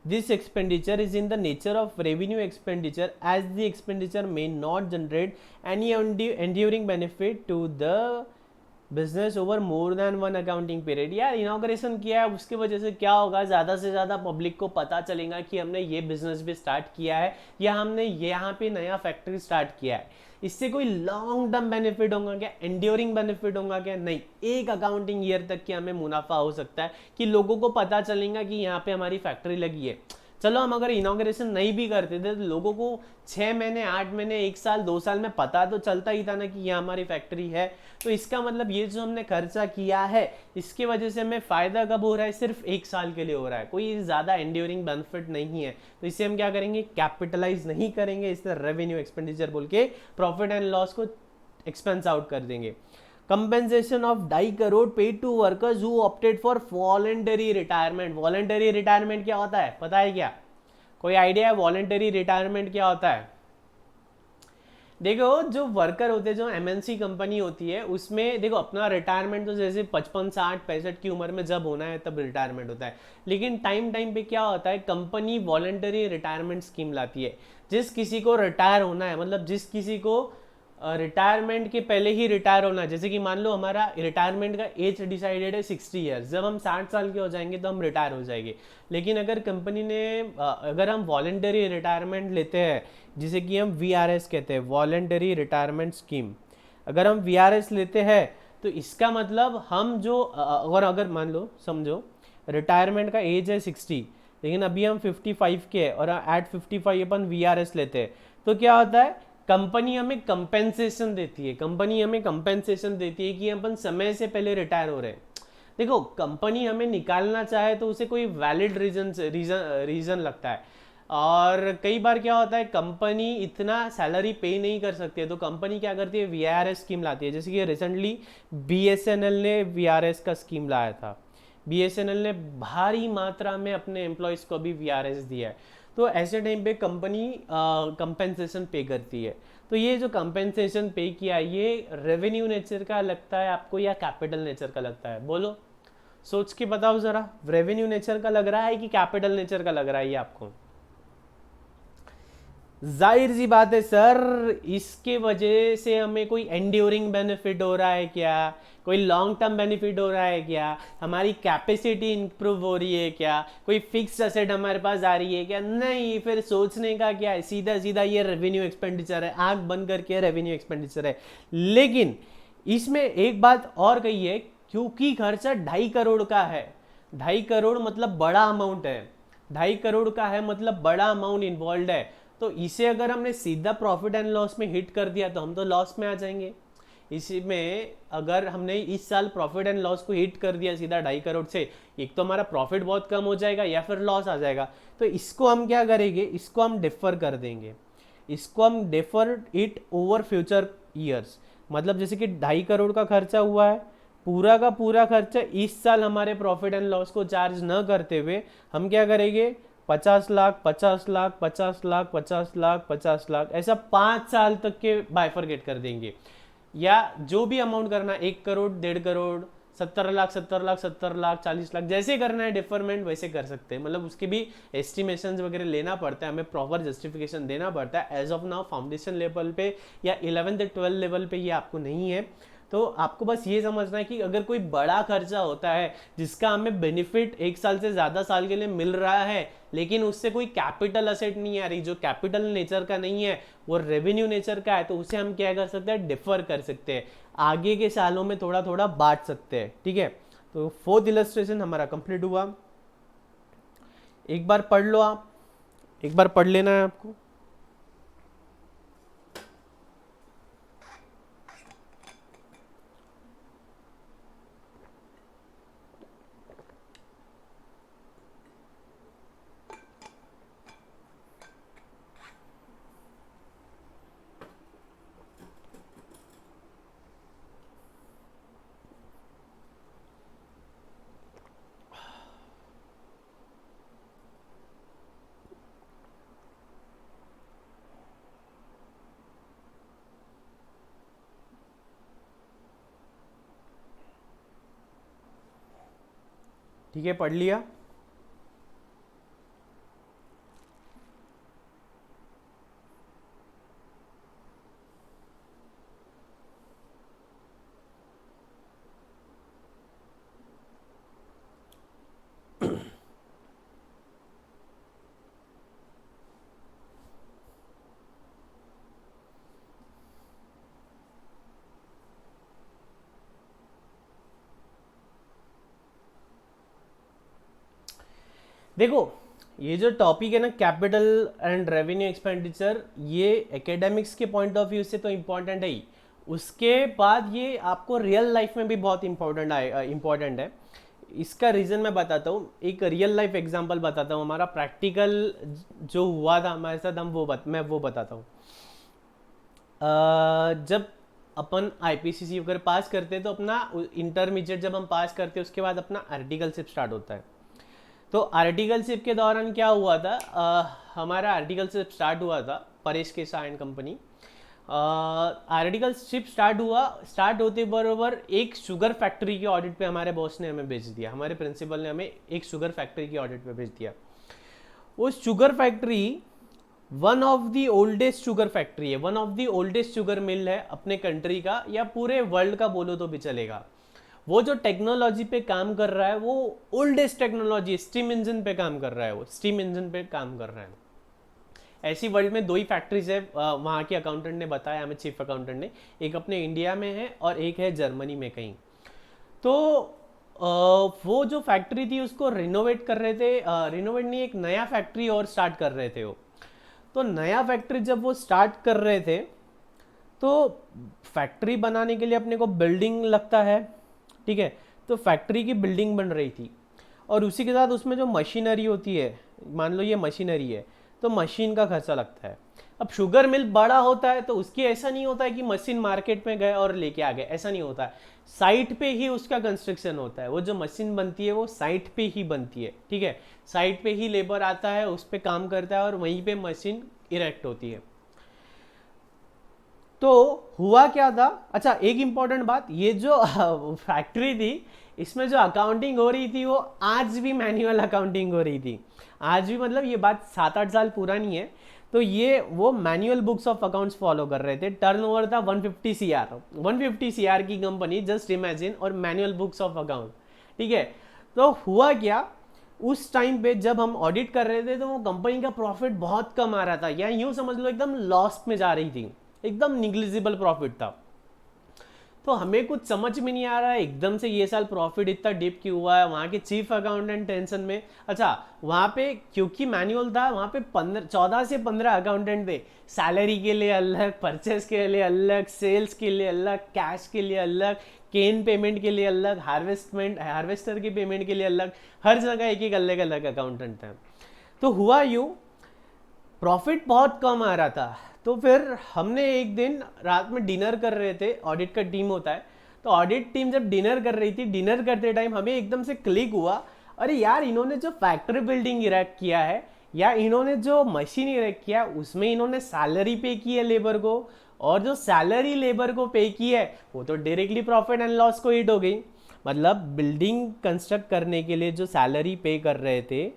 This expenditure is in the nature of revenue expenditure as the expenditure may not generate any enduring benefit to the business over more than one accounting period. यार inauguration किया है, उसकी वजह से क्या होगा? ज़्यादा से ज़्यादा पब्लिक को पता चलेगा कि हमने ये बिजनेस भी स्टार्ट किया है या हमने यहाँ पे नया फैक्ट्री स्टार्ट किया है। इससे कोई लॉन्ग टर्म बेनिफिट होगा क्या? एंड्योरिंग बेनिफिट होगा क्या? नहीं, एक अकाउंटिंग ईयर तक की हमें मुनाफा हो सकता है कि लोगों को पता चलेगा कि यहाँ पे हमारी फैक्ट्री लगी है। चलो हम अगर इनॉग्रेशन नहीं भी करते थे तो लोगों को 6 महीने, 8 महीने, 1 साल, 2 साल में पता तो चलता ही था ना कि यहाँ हमारी फैक्ट्री है। तो इसका मतलब ये जो हमने खर्चा किया है, इसके वजह से हमें फायदा कब हो रहा है? सिर्फ 1 साल के लिए हो रहा है, कोई ज़्यादा एंड्योरिंग बेनिफिट नहीं है। तो इसे हम क्या करेंगे? कैपिटलाइज नहीं करेंगे, इसे रेवेन्यू एक्सपेंडिचर बोल के प्रॉफिट एंड लॉस को एक्सपेंस आउट कर देंगे। Compensation of 2.5 crore paid to workers who opted for voluntary retirement. Voluntary retirement क्या होता है? पता है क्या? कोई आइडिया है वॉलंटरी रिटायरमेंट क्या होता है? देखो, जो वर्कर होते हैं, जो एमएनसी कंपनी होती है, उसमें देखो अपना रिटायरमेंट तो जैसे 55, 60, 65 की उम्र में जब होना है तब रिटायरमेंट होता है। लेकिन टाइम टाइम पे क्या होता है? कंपनी वॉलंटरी रिटायरमेंट स्कीम लाती है। जिस किसी को रिटायर होना है, मतलब जिस किसी को रिटायरमेंट के पहले ही रिटायर होना, जैसे कि मान लो हमारा रिटायरमेंट का एज डिसाइडेड है 60 ईयर्स, जब हम 60 साल के हो जाएंगे तो हम रिटायर हो जाएंगे। लेकिन अगर कंपनी ने अगर हम वॉलेंटरी रिटायरमेंट लेते हैं, जिसे कि हम VRS कहते हैं, वॉलेंटरी रिटायरमेंट स्कीम, अगर हम VRS लेते हैं तो इसका मतलब हम जो और अगर मान लो समझो रिटायरमेंट का एज है 60, लेकिन अभी हम 55 के हैं और एट 55 अपन VRS लेते हैं, तो क्या होता है, कंपनी हमें कंपेंसेशन देती है, कंपनी हमें कंपेंसेशन देती है कि अपन समय से पहले रिटायर हो रहे हैं। देखो कंपनी हमें निकालना चाहे तो उसे कोई वैलिड रीजन लगता है, और कई बार क्या होता है कंपनी इतना सैलरी पे नहीं कर सकती है, तो कंपनी क्या करती है VRS स्कीम लाती है। जैसे कि रिसेंटली BSNL ने VRS का स्कीम लाया था, BSNL ने भारी मात्रा में अपने एम्प्लॉयज़ को भी VRS दिया है। तो ऐसे टाइम पे कंपनी कंपेंसेशन पे करती है। तो ये जो कंपेंसेशन पे किया ये रेवेन्यू नेचर का लगता है आपको या कैपिटल नेचर का लगता है, बोलो सोच के बताओ ज़रा, रेवेन्यू नेचर का लग रहा है कि कैपिटल नेचर का लग रहा है ये आपको? जाहिर सी बात है सर, इसके वजह से हमें कोई एंड्योरिंग बेनिफिट हो रहा है क्या, कोई लॉन्ग टर्म बेनिफिट हो रहा है क्या, हमारी कैपेसिटी इंप्रूव हो रही है क्या, कोई फिक्स असेट हमारे पास आ रही है क्या? नहीं, फिर सोचने का क्या है, सीधा सीधा ये रेवेन्यू एक्सपेंडिचर है, आंख बंद करके रेवेन्यू एक्सपेंडिचर है। लेकिन इसमें एक बात और कही है, क्योंकि खर्चा 2.5 करोड़ का है, 2.5 करोड़ मतलब बड़ा अमाउंट है, 2.5 करोड़ का है मतलब बड़ा अमाउंट इन्वॉल्व है, तो इसे अगर हमने सीधा प्रॉफिट एंड लॉस में हिट कर दिया तो हम तो लॉस में आ जाएंगे। इसी में अगर हमने इस साल प्रॉफिट एंड लॉस को हिट कर दिया सीधा 2.5 करोड़ से, एक तो हमारा प्रॉफिट बहुत कम हो जाएगा या फिर लॉस आ जाएगा। तो इसको हम क्या करेंगे, इसको हम डिफर कर देंगे, इसको हम differ it over future years. मतलब जैसे कि 2.5 करोड़ का खर्चा हुआ है, पूरा का पूरा खर्चा इस साल हमारे प्रॉफिट एंड लॉस को चार्ज न करते हुए हम क्या करेंगे, 50 लाख 50 लाख 50 लाख 50 लाख 50 लाख ऐसा 5 साल तक के बाइफरकेट कर देंगे। या जो भी अमाउंट करना, 1 करोड़ 1.5 करोड़ 70 लाख 70 लाख 70 लाख 40 लाख, जैसे करना है डिफरमेंट वैसे कर सकते हैं। मतलब उसके भी एस्टिमेशन वगैरह लेना पड़ता है, हमें प्रॉपर जस्टिफिकेशन देना पड़ता है। As of now foundation level पे या 11th-12th लेवल पे ये आपको नहीं है। तो आपको बस ये समझना है कि अगर कोई बड़ा खर्चा होता है जिसका हमें बेनिफिट 1 साल से ज़्यादा साल के लिए मिल रहा है, लेकिन उससे कोई कैपिटल असेट नहीं आ रही, जो कैपिटल नेचर का नहीं है वो रेवेन्यू नेचर का है, तो उसे हम क्या कर सकते हैं, डिफर कर सकते हैं, आगे के सालों में थोड़ा थोड़ा बांट सकते हैं। ठीक है, तो 4th इलस्ट्रेशन हमारा कंप्लीट हुआ। एक बार पढ़ लो, आप एक बार पढ़ लेना है आपको। ठीक है, पढ़ लिया। देखो ये जो टॉपिक है ना, कैपिटल एंड रेवेन्यू एक्सपेंडिचर, ये एकेडमिक्स के पॉइंट ऑफ व्यू से तो इम्पोर्टेंट है ही, उसके बाद ये आपको रियल लाइफ में भी बहुत इम्पोर्टेंट है। इसका रीज़न मैं बताता हूँ, एक रियल लाइफ एग्जांपल बताता हूँ, हमारा प्रैक्टिकल जो हुआ था हमारे साथ, मैं वो बताता हूँ। जब अपन IPCC वगैरह पास करते हैं तो अपना इंटरमीडिएट जब हम पास करते हैं उसके बाद अपना आर्टिकलशिप स्टार्ट होता है। तो आर्टिकलशिप के दौरान क्या हुआ था, हमारा आर्टिकलशिप स्टार्ट हुआ था परेश केसा एंड कंपनी। आर्टिकलशिप स्टार्ट होते बरोबर एक शुगर फैक्ट्री की ऑडिट पे हमारे बॉस ने हमें भेज दिया, हमारे प्रिंसिपल ने हमें एक शुगर फैक्ट्री की ऑडिट पे भेज दिया। वो sugar factory one of the oldest sugar factory है, one of the oldest sugar mill है अपने कंट्री का या पूरे वर्ल्ड का बोलो तो भी चलेगा। वो जो टेक्नोलॉजी पे काम कर रहा है वो ओल्डेस्ट टेक्नोलॉजी, स्टीम इंजन पे काम कर रहा है, वो स्टीम इंजन पे काम कर रहा है। ऐसी वर्ल्ड में 2 ही फैक्ट्रीज है, वहाँ के अकाउंटेंट ने बताया हमें, चीफ अकाउंटेंट ने, एक अपने इंडिया में है और एक है जर्मनी में कहीं। तो वो जो फैक्ट्री थी उसको रिनोवेट कर रहे थे, रिनोवेट नहीं, एक नया फैक्ट्री और स्टार्ट कर रहे थे वो। तो नया फैक्ट्री जब वो स्टार्ट कर रहे थे तो फैक्ट्री बनाने के लिए अपने को बिल्डिंग लगता है, ठीक है। तो फैक्ट्री की बिल्डिंग बन रही थी और उसी के साथ उसमें जो मशीनरी होती है, मान लो ये मशीनरी है, तो मशीन का खर्चा लगता है। अब शुगर मिल बड़ा होता है तो उसकी ऐसा नहीं होता है कि मशीन मार्केट में गए और लेके आ गए, ऐसा नहीं होता है। साइट पे ही उसका कंस्ट्रक्शन होता है, वो जो मशीन बनती है वो साइट पे ही बनती है, ठीक है। साइट पे ही लेबर आता है, उस पर काम करता है और वहीं पे मशीन इरेक्ट होती है। तो हुआ क्या था, अच्छा एक इंपॉर्टेंट बात, ये जो फैक्ट्री थी इसमें जो अकाउंटिंग हो रही थी वो आज भी मैनुअल अकाउंटिंग हो रही थी, आज भी, मतलब ये बात 7-8 साल पुरानी है। तो ये वो manual books of accounts follow कर रहे थे। टर्नओवर था 150 सीआर, 150 सीआर की कंपनी, जस्ट इमेजिन, और मैनुअल बुक्स ऑफ अकाउंट, ठीक है। तो हुआ क्या, उस टाइम पे जब हम ऑडिट कर रहे थे तो वो कंपनी का प्रॉफिट बहुत कम आ रहा था, या यूं समझ लो एकदम लॉस में जा रही थी, एकदम निग्लिजिबल प्रॉफिट था। तो हमें कुछ समझ में नहीं आ रहा है एकदम से ये साल प्रॉफिट इतना डिप क्यों हुआ है। वहाँ के चीफ अकाउंटेंट टेंशन में, अच्छा वहाँ पे क्योंकि मैनुअल था, वहाँ पे 14 से 15 अकाउंटेंट थे, सैलरी के लिए अलग, परचेस के लिए अलग, सेल्स के लिए अलग, कैश के लिए अलग, केन पेमेंट के लिए अलग, हार्वेस्टर के पेमेंट के लिए अलग, हर जगह एक एक अलग अलग अकाउंटेंट थे। तो हुआ यूँ, प्रॉफिट बहुत कम आ रहा था। तो फिर हमने एक दिन रात में डिनर कर रहे थे, ऑडिट का टीम होता है, तो ऑडिट टीम जब डिनर कर रही थी, डिनर करते टाइम हमें एकदम से क्लिक हुआ, अरे यार इन्होंने जो फैक्ट्री बिल्डिंग इरेक्ट किया है या इन्होंने जो मशीन इरेक्ट किया उसमें इन्होंने सैलरी पे की है लेबर को, और जो सैलरी लेबर को पे की है वो तो डायरेक्टली प्रॉफिट एंड लॉस को हिट हो गई। मतलब बिल्डिंग कंस्ट्रक्ट करने के लिए जो सैलरी पे कर रहे थे,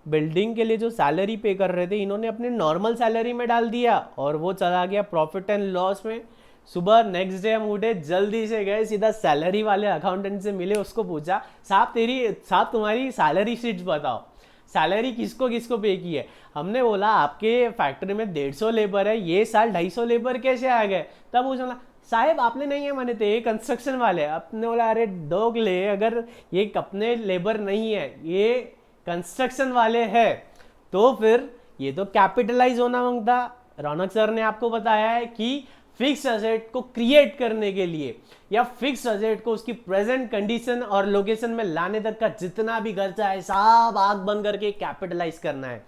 बिल्डिंग के लिए जो सैलरी पे कर रहे थे, इन्होंने अपने नॉर्मल सैलरी में डाल दिया और वो चला गया प्रॉफिट एंड लॉस में। सुबह नेक्स्ट डे हम उठे, जल्दी से गए, सीधा सैलरी वाले अकाउंटेंट से मिले, उसको पूछा साहब तुम्हारी सैलरी शीट्स बताओ, सैलरी किसको किसको पे की है। हमने बोला आपके फैक्ट्री में 150 लेबर है, ये साल 250 लेबर कैसे आ गए। तब वो बोला साहब आपने नहीं है माने थे, ये कंस्ट्रक्शन वाले। आपने बोला अरे दोगले, अगर ये अपने लेबर नहीं है, ये कंस्ट्रक्शन वाले हैं, तो फिर ये तो कैपिटलाइज होना मांगता। रौनक सर ने आपको बताया है कि फिक्स असेट को क्रिएट करने के लिए या फिक्स असेट को उसकी प्रेजेंट कंडीशन और लोकेशन में लाने तक का जितना भी खर्चा है सब आग बंद करके कैपिटलाइज करना है।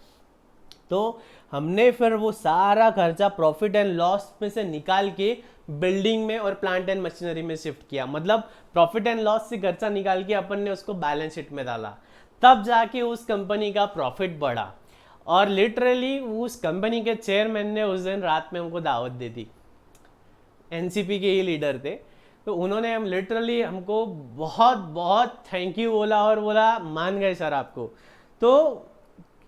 तो हमने फिर वो सारा खर्चा प्रॉफिट एंड लॉस में से निकाल के बिल्डिंग में और प्लांट एंड मशीनरी में शिफ्ट किया। मतलब प्रॉफिट एंड लॉस से खर्चा निकाल के अपन ने उसको बैलेंस शीट में डाला, तब जाके उस कंपनी का प्रॉफिट बढ़ा। और लिटरली उस कंपनी के चेयरमैन ने उस दिन रात में हमको दावत दे दी, एनसीपी के ही लीडर थे, तो उन्होंने हम लिटरली हमको बहुत बहुत थैंक यू बोला और बोला मान गए सर आपको। तो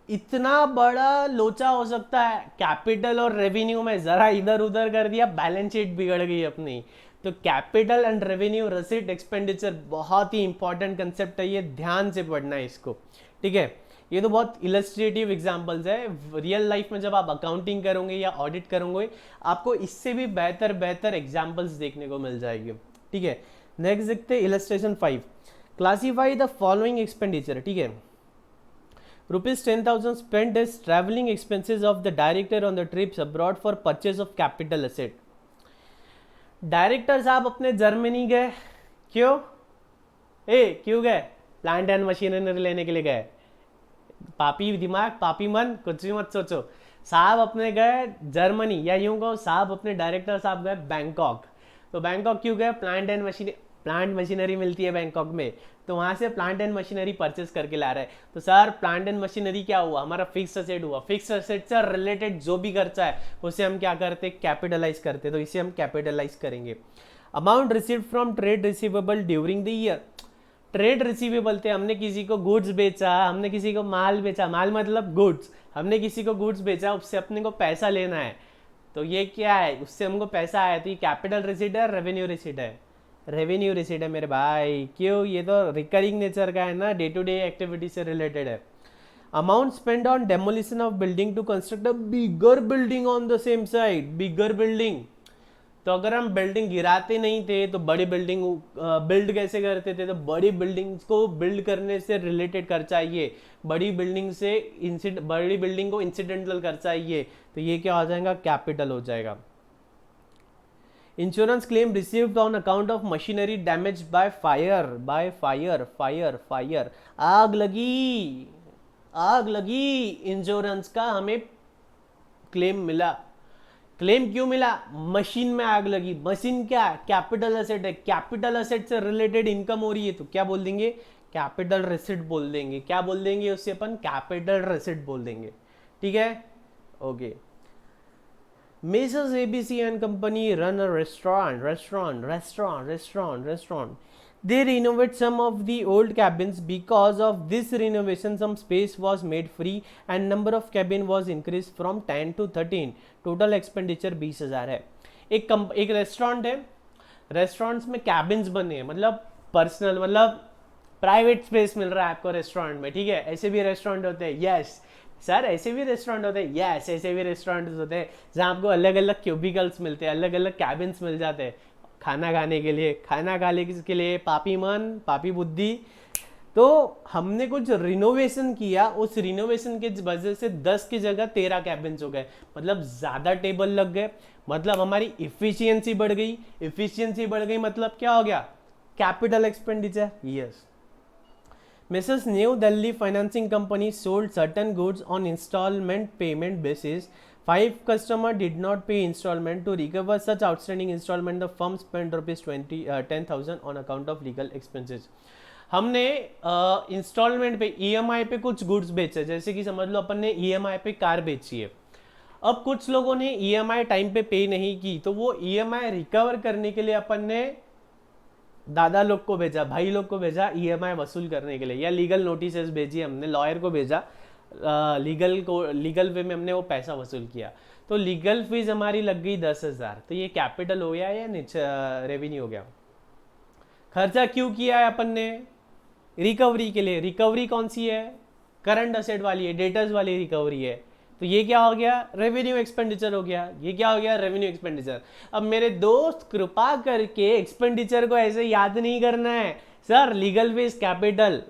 इतना बड़ा लोचा हो सकता है, कैपिटल और रेवेन्यू में ज़रा इधर उधर कर दिया, बैलेंस शीट बिगड़ गई अपनी। तो capital and revenue, receipt, expenditure बहुत ही इंपॉर्टेंट कंसेप्ट है, ये ध्यान से पढ़ना है इसको, ठीक है। ये तो बहुत इलस्ट्रेटिव एग्जांपल्स है, रियल लाइफ में जब आप अकाउंटिंग करोगे या ऑडिट करोगे आपको इससे भी बेहतर बेहतर एग्जांपल्स देखने को मिल जाएगी, ठीक है। नेक्स्ट देखते हैं illustration 5, classify the following expenditure, ठीक है। ₹10,000 spent as traveling expenses of the director on the trips abroad for purchase of capital asset. Director साहब अपने जर्मनी गए, क्यों क्यों गए? प्लांट एंड मशीनरी लेने के लिए गए। पापी दिमाग, पापी मन, कुछ भी मत सोचो। साहब अपने गए जर्मनी, या यूं कहो साहब अपने डायरेक्टर साहब गए बैंकॉक। तो बैंकॉक क्यों गए? प्लांट मशीनरी मिलती है बैंकॉक में, तो वहां से प्लांट एंड मशीनरी परचेस करके ला रहे हैं। तो सर प्लांट एंड मशीनरी क्या हुआ? हमारा फिक्स असेट हुआ। फिक्स असेट से रिलेटेड जो भी खर्चा है उसे हम क्या करते? कैपिटलाइज करते। तो इसे हम कैपिटलाइज करेंगे। Amount received from trade receivable during the year, trade receivable थे, हमने किसी को गुड्स बेचा, हमने किसी को माल बेचा, माल मतलब गुड्स, हमने किसी को गुड्स बेचा, उससे अपने को पैसा लेना है, तो ये क्या है, उससे हमको पैसा आया, तो ये कैपिटल रिसीट है, रेवेन्यू रिसीट है, रेवेन्यू रिसीट है मेरे भाई। क्यों, ये तो रिकरिंग नेचर का है ना, डे टू डे एक्टिविटी से रिलेटेड है। Amount spend on demolition of building to construct a bigger building on the same side, bigger building, तो अगर हम बिल्डिंग गिराते नहीं थे तो बड़ी बिल्डिंग बिल्ड कैसे करते थे, तो बड़ी बिल्डिंग्स को बिल्ड करने से रिलेटेड खर्चा ये, बड़ी बिल्डिंग से बड़ी बिल्डिंग को इंसिडेंटल खर्चा ये, तो ये क्या हो जाएगा, कैपिटल हो जाएगा। Insurance claim received on account of machinery damage by fire, by fire, fire fire, आग लगी, आग लगी, इंश्योरेंस का हमें क्लेम मिला। क्लेम क्यों मिला, मशीन में आग लगी, मशीन क्या है, कैपिटल एसेट है, कैपिटल एसेट से रिलेटेड इनकम हो रही है, तो क्या बोल देंगे, कैपिटल रिसिट बोल देंगे, क्या बोल देंगे उससे अपन, कैपिटल रिसिट बोल देंगे, ठीक है, okay. Mrs. ABC and Company run a restaurant. They renovate some of the old cabins. Because of this renovation, some space was made free and number of cabin was increased from 10 to 13. Total expenditure 20,000 है। एक restaurant है, restaurants में cabins बने हैं, मतलब personal, मतलब private space मिल रहा है आपको रेस्टोरेंट में, ठीक है, ऐसे भी रेस्टोरेंट होते हैं, यस सर, ऐसे भी रेस्टोरेंट होते हैं, यस ऐसे भी रेस्टोरेंट होते हैं जहाँ आपको अलग अलग क्यूबिकल्स मिलते हैं, अलग अलग कैबिन्स मिल जाते हैं खाना खाने के लिए, खाना खाने के लिए पापी मन पापी बुद्धि। तो हमने कुछ रिनोवेशन किया, उस रिनोवेशन के वजह से 10 की जगह 13 कैबिन्स हो गए, मतलब ज़्यादा टेबल लग गए, मतलब हमारी इफिशियंसी बढ़ गई, इफिशियंसी बढ़ गई मतलब क्या हो गया, capital expenditure, yes. Mrs. New Delhi Financing Company sold certain goods on installment payment basis. 5 customers did not pay installment. To recover such outstanding installment, the firm spent rupees 10,000 on account of legal expenses. हमने instalment पे EMI पे कुछ goods बेचे, जैसे कि समझ लो अपन ने EMI पे कार बेची है, अब कुछ लोगों ने ईएमआई टाइम पे नहीं की, तो वो ईएमआई रिकवर करने के लिए अपन ने दादा लोग को भेजा, भाई लोग को भेजा ईएमआई वसूल करने के लिए, या लीगल नोटिसेस भेजी, हमने लॉयर को भेजा, लीगल वे में हमने वो पैसा वसूल किया, तो लीगल फीस हमारी लग गई 10,000, तो ये कैपिटल हो गया या रेवेन्यू हो गया। खर्चा क्यों किया है अपन ने, रिकवरी के लिए, रिकवरी कौन सी है, करंट असेट वाली है, डेटर्स वाली रिकवरी है, तो ये क्या हो गया, रेवेन्यू एक्सपेंडिचर हो गया, ये क्या हो गया, रेवेन्यू एक्सपेंडिचर। अब मेरे दोस्त कृपा करके एक्सपेंडिचर को ऐसे याद नहीं करना है, sir legal fees capital,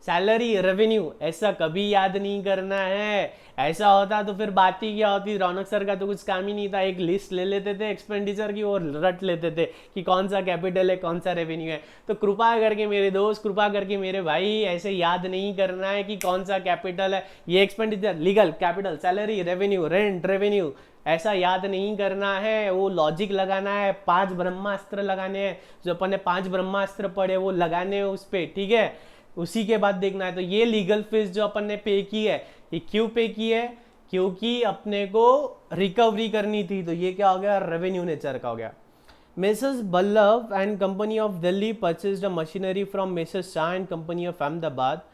salary revenue, ऐसा कभी याद नहीं करना है, ऐसा होता तो फिर बात ही क्या होती, रौनक सर का तो कुछ काम ही नहीं था, एक लिस्ट ले लेते थे एक्सपेंडिचर की और रट लेते थे कि कौन सा कैपिटल है कौन सा रेवेन्यू है। तो कृपा करके मेरे दोस्त, कृपा करके मेरे भाई, ऐसे याद नहीं करना है कि कौन सा कैपिटल है, ये expenditure, legal, capital, salary, revenue, rent, revenue, ऐसा याद नहीं करना है, वो लॉजिक लगाना है, 5 ब्रह्मास्त्र लगाने हैं, जो अपन ने 5 ब्रह्मास्त्र पढ़े वो लगाने हैं उस पर, ठीक है, उसी के बाद देखना है। तो ये लीगल फीस जो अपन ने पे की है, ये क्यों पे की है, क्योंकि अपने को रिकवरी करनी थी, तो ये क्या हो गया, रेवेन्यू नेचर का हो गया। Mrs. Ballab and Company of Delhi purchased a machinery from Mrs. Shah and Company of Ahmedabad,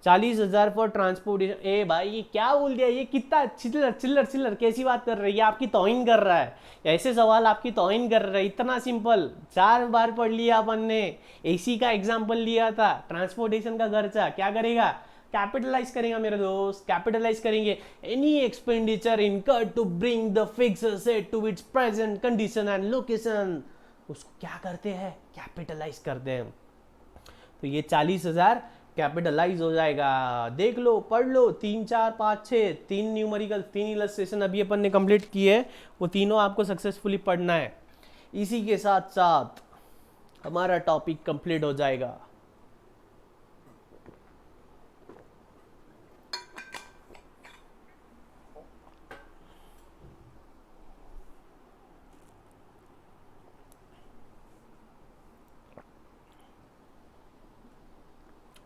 40,000 for transportation. ए भाई ये क्या बोल दिया, ये कितना चिल्लर चिल्लर चिल्लर कैसी बात कर रही है, आपकी तौहीन कर रहा है, ऐसे सवाल आपकी तौहीन कर रहा है, इतना सिंपल 4 बार पढ़ लिया अपन ने, एसी का एग्जाम्पल लिया था, ट्रांसपोर्टेशन का खर्चा क्या करेगा, कैपिटलाइज करेगा मेरे दोस्त, कैपिटलाइज करेंगे। Any expenditure incurred to bring the fixed asset to its present condition and location, उसको क्या करते हैं, कैपिटलाइज करते हैं। तो ये 40,000 कैपिटलाइज हो जाएगा, देख लो, पढ़ लो, 3 4 5 6 3 न्यूमेरिकल, 3 इलस्ट्रेशन अभी अपन ने कंप्लीट किए, वो तीनों आपको सक्सेसफुली पढ़ना है। इसी के साथ साथ हमारा टॉपिक कंप्लीट हो जाएगा।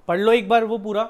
पढ़ लो एक बार वो पूरा।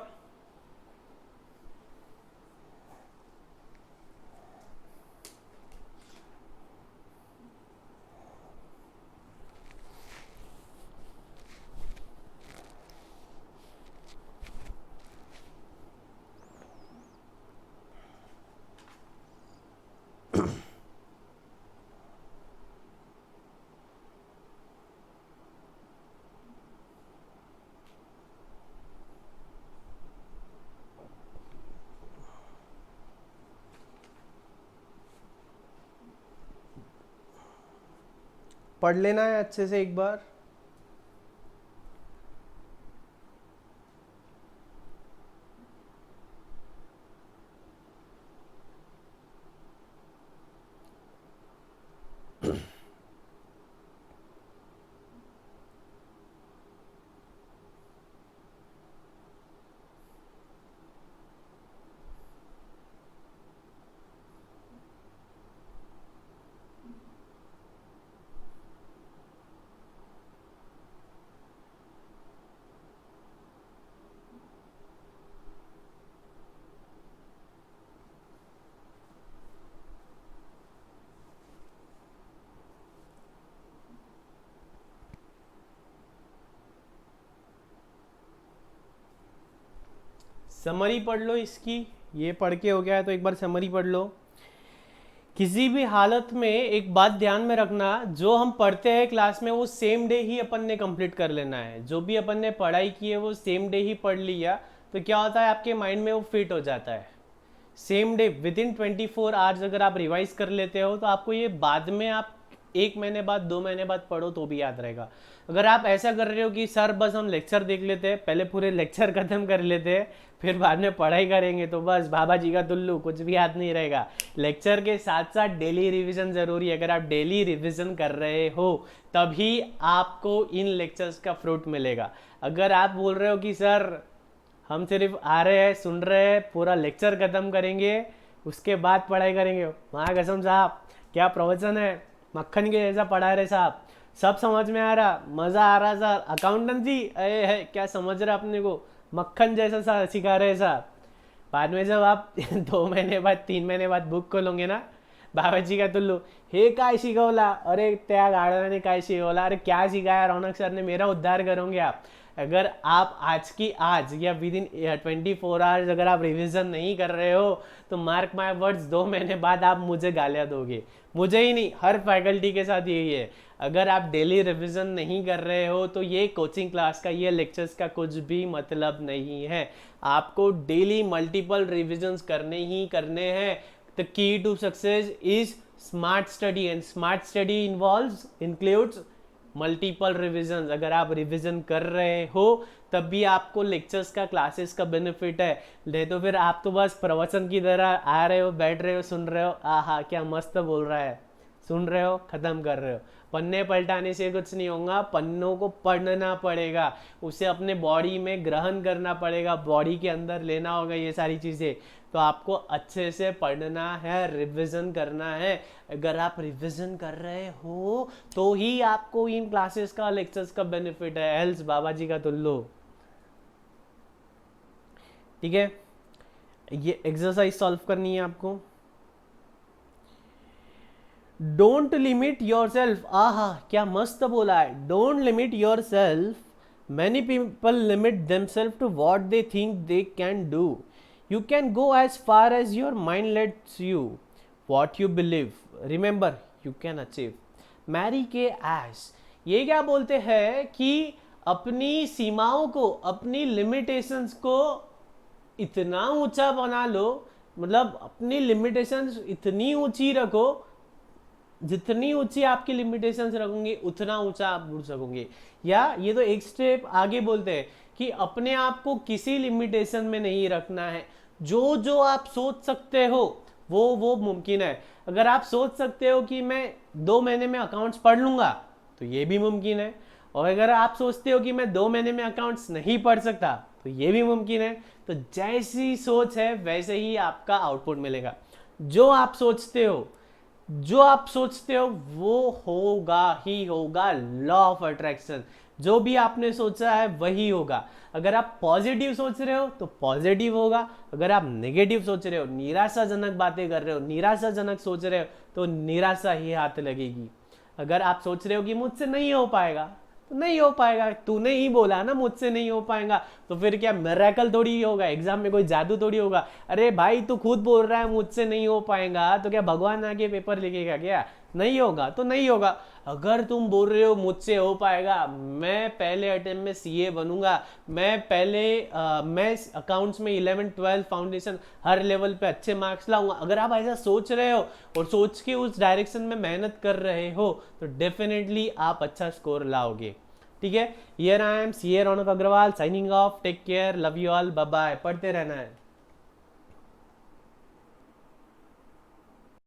पढ़ लेना है अच्छे से एक बार। समरी पढ़ लो इसकी, ये पढ़ के हो गया है तो एक बार समरी पढ़ लो। किसी भी हालत में एक बात ध्यान में रखना, जो हम पढ़ते हैं क्लास में वो सेम डे ही अपन ने कंप्लीट कर लेना है। जो भी अपन ने पढ़ाई की है वो सेम डे ही पढ़ लिया तो क्या होता है, आपके माइंड में वो फिट हो जाता है। Same day with in 24 hours अगर आप रिवाइज कर लेते हो तो आपको ये बाद में आप 1 महीने बाद 2 महीने बाद पढ़ो तो भी याद रहेगा। अगर आप ऐसा कर रहे हो कि सर बस हम लेक्चर देख लेते हैं, पहले पूरे लेक्चर खत्म कर लेते हैं फिर बाद में पढ़ाई करेंगे, तो बस बाबा जी का टुल्लू, कुछ भी याद नहीं रहेगा। लेक्चर के साथ साथ डेली रिवीजन जरूरी है। अगर आप डेली रिवीजन कर रहे हो तभी आपको इन लेक्चर्स का फ्रूट मिलेगा। अगर आप बोल रहे हो कि सर हम सिर्फ आ रहे हैं, सुन रहे हैं, पूरा लेक्चर खत्म करेंगे उसके बाद पढ़ाई करेंगे, वहाँ कसम साहब क्या प्रवचन है, मक्खन के जैसा पढ़ा रहे साहब, सब समझ में आ रहा, मज़ा आ रहा सर, अकाउंटेंसी अरे है क्या समझ रहे अपने को, मक्खन जैसा सिखा रहे साहब। बाद में जब आप 2 महीने बाद 3 महीने बाद बुक खोलोगे ना, बाबा जी का टुल्लू, हे काय शिकवला, अरे त्या गार्डन काय शिकवला, अरे क्या सिखाया रौनक सर ने, मेरा उद्धार करोगे आप। अगर आप आज की आज या विद इन 24 आवर्स अगर आप रिवीजन नहीं कर रहे हो तो मार्क माय वर्ड्स 2 महीने बाद आप मुझे गालियाँ दोगे। मुझे ही नहीं, हर फैकल्टी के साथ यही है। अगर आप डेली रिवीजन नहीं कर रहे हो तो ये कोचिंग क्लास का, ये लेक्चर्स का कुछ भी मतलब नहीं है। आपको डेली मल्टीपल रिविजन्स करने ही करने हैं। The key to success is smart study and smart study includes multiple revision. अगर आप रिविजन कर रहे हो तब भी आपको लेक्चर्स का, क्लासेस का बेनिफिट है। नहीं तो फिर आप तो बस प्रवचन की तरह आ रहे हो, बैठ रहे हो, सुन रहे हो, आहा क्या मस्त बोल रहा है, सुन रहे हो, खत्म कर रहे हो। पन्ने पलटाने से कुछ नहीं होगा, पन्नों को पढ़ना पड़ेगा, उसे अपने बॉडी में ग्रहण करना पड़ेगा, बॉडी के अंदर लेना होगा ये सारी चीज़ें। तो आपको अच्छे से पढ़ना है, रिवीजन करना है। अगर आप रिवीजन कर रहे हो तो ही आपको इन क्लासेस का, लेक्चर्स का बेनिफिट है, एल्स बाबा जी का तुल्लो। ठीक है, ये एक्सरसाइज सॉल्व करनी है आपको। डोंट लिमिट योर सेल्फ, आहा क्या मस्त बोला है, don't limit your self, many people limit themselves to what they think they can do, you can go as far as your mind lets you, what you believe remember you can achieve. Mary Kay Ash ये क्या बोलते हैं कि अपनी सीमाओं को, अपनी limitations को इतना ऊंचा बना लो, मतलब अपनी लिमिटेशंस इतनी ऊंची रखो, जितनी ऊंची आपकी लिमिटेशंस रखोगे उतना ऊंचा आप उड़ सकोगे। या ये तो एक स्टेप आगे बोलते हैं कि अपने आप को किसी लिमिटेशन में नहीं रखना है, जो जो आप सोच सकते हो वो मुमकिन है। अगर आप सोच सकते हो कि मैं 2 महीने में अकाउंट्स पढ़ लूंगा तो ये भी मुमकिन है, और अगर आप सोचते हो कि मैं 2 महीने में अकाउंट्स नहीं पढ़ सकता तो ये भी मुमकिन है। तो जैसी सोच है वैसे ही आपका आउटपुट मिलेगा। जो आप सोचते हो वो होगा ही होगा, लॉ ऑफ अट्रैक्शन। जो भी आपने सोचा है वही होगा। अगर आप पॉजिटिव सोच रहे हो तो पॉजिटिव होगा, अगर आप नेगेटिव सोच रहे हो, निराशाजनक बातें कर रहे हो, निराशाजनक सोच रहे हो तो निराशा ही हाथ लगेगी। अगर आप सोच रहे हो कि मुझसे नहीं हो पाएगा तो नहीं हो पाएगा, तूने ही बोला ना मुझसे नहीं हो पाएगा, तो फिर क्या मिरेकल थोड़ी होगा, एग्जाम में कोई जादू थोड़ी होगा। अरे भाई तू खुद बोल रहा है मुझसे नहीं हो पाएगा, तो क्या भगवान आके पेपर लिखेगा क्या? नहीं होगा तो नहीं होगा। अगर तुम बोल रहे हो मुझसे हो पाएगा, मैं पहले अटेम्प्ट में सीए बनूंगा, मैं अकाउंट्स में 11-12 फाउंडेशन हर लेवल पे अच्छे मार्क्स लाऊंगा, अगर आप ऐसा सोच रहे हो और सोच के उस डायरेक्शन में मेहनत कर रहे हो तो डेफिनेटली आप अच्छा स्कोर लाओगे। ठीक है, here I am CA Raunak Agarwal signing off, take care, love you all, bye bye. पढ़ते रहना है।